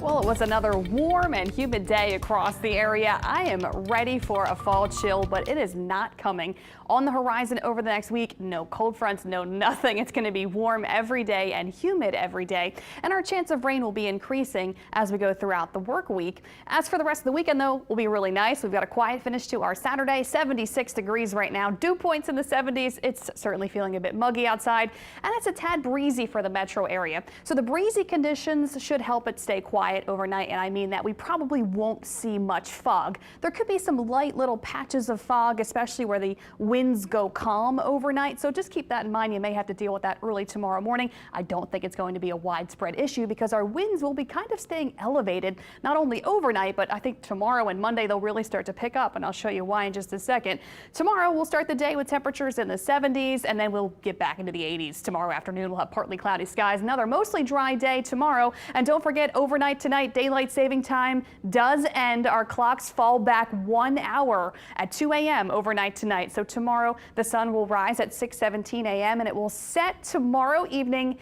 Well, it was another warm and humid day across the area. I am ready for a fall chill, but it is not coming. On the horizon over the next week, no cold fronts, no nothing. It's going to be warm every day and humid every day. And our chance of rain will be increasing as we go throughout the work week. As for the rest of the weekend, though, will be really nice. We've got a quiet finish to our Saturday, 76 degrees right now. Dew points in the 70s. It's certainly feeling a bit muggy outside, and it's a tad breezy for the metro area. So the breezy conditions should help it stay quiet overnight, and I mean that we probably won't see much fog. There could be some light little patches of fog, especially where the winds go calm overnight, so just keep that in mind. You may have to deal with that early tomorrow morning. I don't think it's going to be a widespread issue because our winds will be kind of staying elevated, not only overnight, but I think tomorrow and Monday they'll really start to pick up, and I'll show you why in just a second. Tomorrow we'll start the day with temperatures in the 70s, and then we'll get back into the 80s. Tomorrow afternoon we'll have partly cloudy skies, another mostly dry day tomorrow, and don't forget overnight tonight, daylight saving time does end. Our clocks fall back 1 hour at 2 a.m. overnight tonight. So tomorrow the sun will rise at 6:17 a.m. and it will set tomorrow evening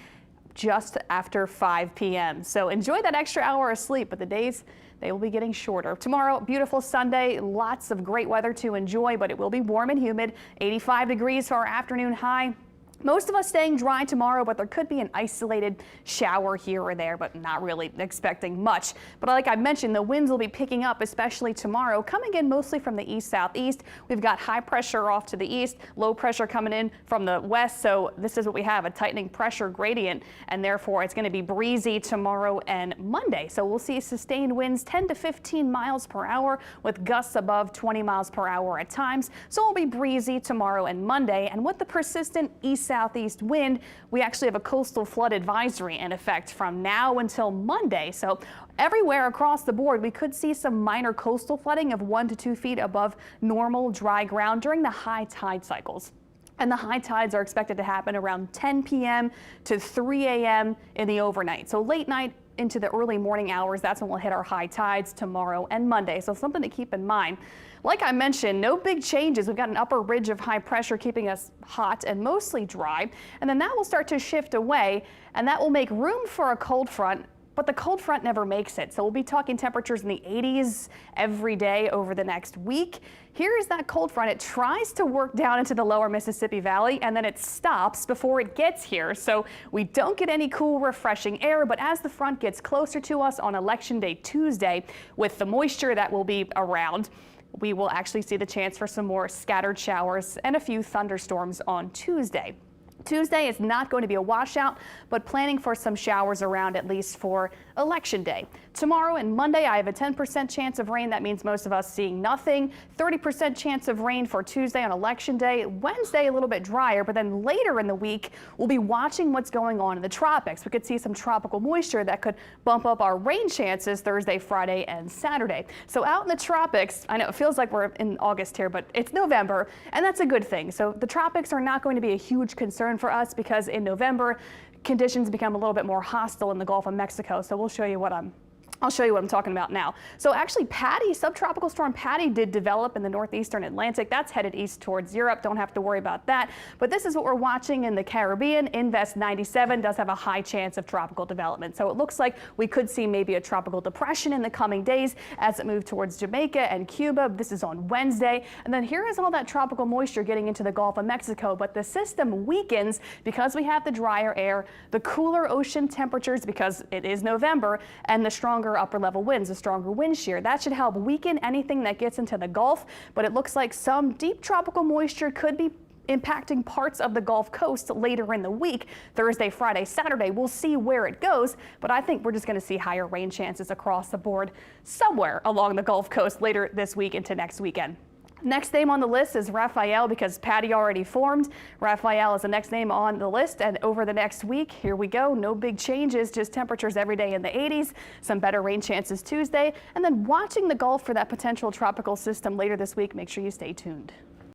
just after 5 p.m. So enjoy that extra hour of sleep, but the days, they will be getting shorter. Tomorrow, beautiful Sunday, lots of great weather to enjoy, but it will be warm and humid. 85 degrees for our afternoon high. Most of us staying dry tomorrow, but there could be an isolated shower here or there, but not really expecting much. But like I mentioned, the winds will be picking up, especially tomorrow, coming in mostly from the east-southeast. We've got high pressure off to the east, low pressure coming in from the west. So this is what we have, a tightening pressure gradient, and therefore it's going to be breezy tomorrow and Monday. So we'll see sustained winds 10 to 15 miles per hour with gusts above 20 miles per hour at times. So it'll be breezy tomorrow and Monday, and with the persistent east-southeast wind, we actually have a coastal flood advisory in effect from now until Monday. So everywhere across the board, we could see some minor coastal flooding of 1 to 2 feet above normal dry ground during the high tide cycles. And the high tides are expected to happen around 10 p.m. to 3 a.m. in the overnight. So late night into the early morning hours, that's when we'll hit our high tides tomorrow and Monday. So something to keep in mind. Like I mentioned, no big changes. We've got an upper ridge of high pressure keeping us hot and mostly dry. And then that will start to shift away, and that will make room for a cold front. But the cold front never makes it. So we'll be talking temperatures in the 80s every day over the next week. Here is that cold front. It tries to work down into the lower Mississippi Valley, and then it stops before it gets here. So we don't get any cool, refreshing air. But as the front gets closer to us on Election Day Tuesday, with the moisture that will be around, we will actually see the chance for some more scattered showers and a few thunderstorms on Tuesday. Tuesday is not going to be a washout, but planning for some showers around at least for Election Day. Tomorrow and Monday, I have a 10% chance of rain. That means most of us seeing nothing. 30% chance of rain for Tuesday on Election Day. Wednesday, a little bit drier, but then later in the week, we'll be watching what's going on in the tropics. We could see some tropical moisture that could bump up our rain chances Thursday, Friday, and Saturday. So out in the tropics, I know it feels like we're in August here, but it's November, and that's a good thing. So the tropics are not going to be a huge concern for us because in November, conditions become a little bit more hostile in the Gulf of Mexico. So I'll show you what I'm talking about now. So actually Patty, subtropical storm Patty did develop in the northeastern Atlantic. That's headed east towards Europe. Don't have to worry about that. But this is what we're watching in the Caribbean. Invest 97 does have a high chance of tropical development. So it looks like we could see maybe a tropical depression in the coming days as it moves towards Jamaica and Cuba. This is on Wednesday. And then here is all that tropical moisture getting into the Gulf of Mexico. But the system weakens because we have the drier air, the cooler ocean temperatures because it is November, and the stronger upper level winds, a stronger wind shear. That should help weaken anything that gets into the Gulf, but it looks like some deep tropical moisture could be impacting parts of the Gulf Coast later in the week. Thursday, Friday, Saturday, we'll see where it goes, but I think we're just going to see higher rain chances across the board somewhere along the Gulf Coast later this week into next weekend. Next name on the list is Raphael because Patty already formed. Raphael is the next name on the list, and over the next week, here we go. No big changes, just temperatures every day in the 80s, some better rain chances Tuesday, and then watching the Gulf for that potential tropical system later this week. Make sure you stay tuned.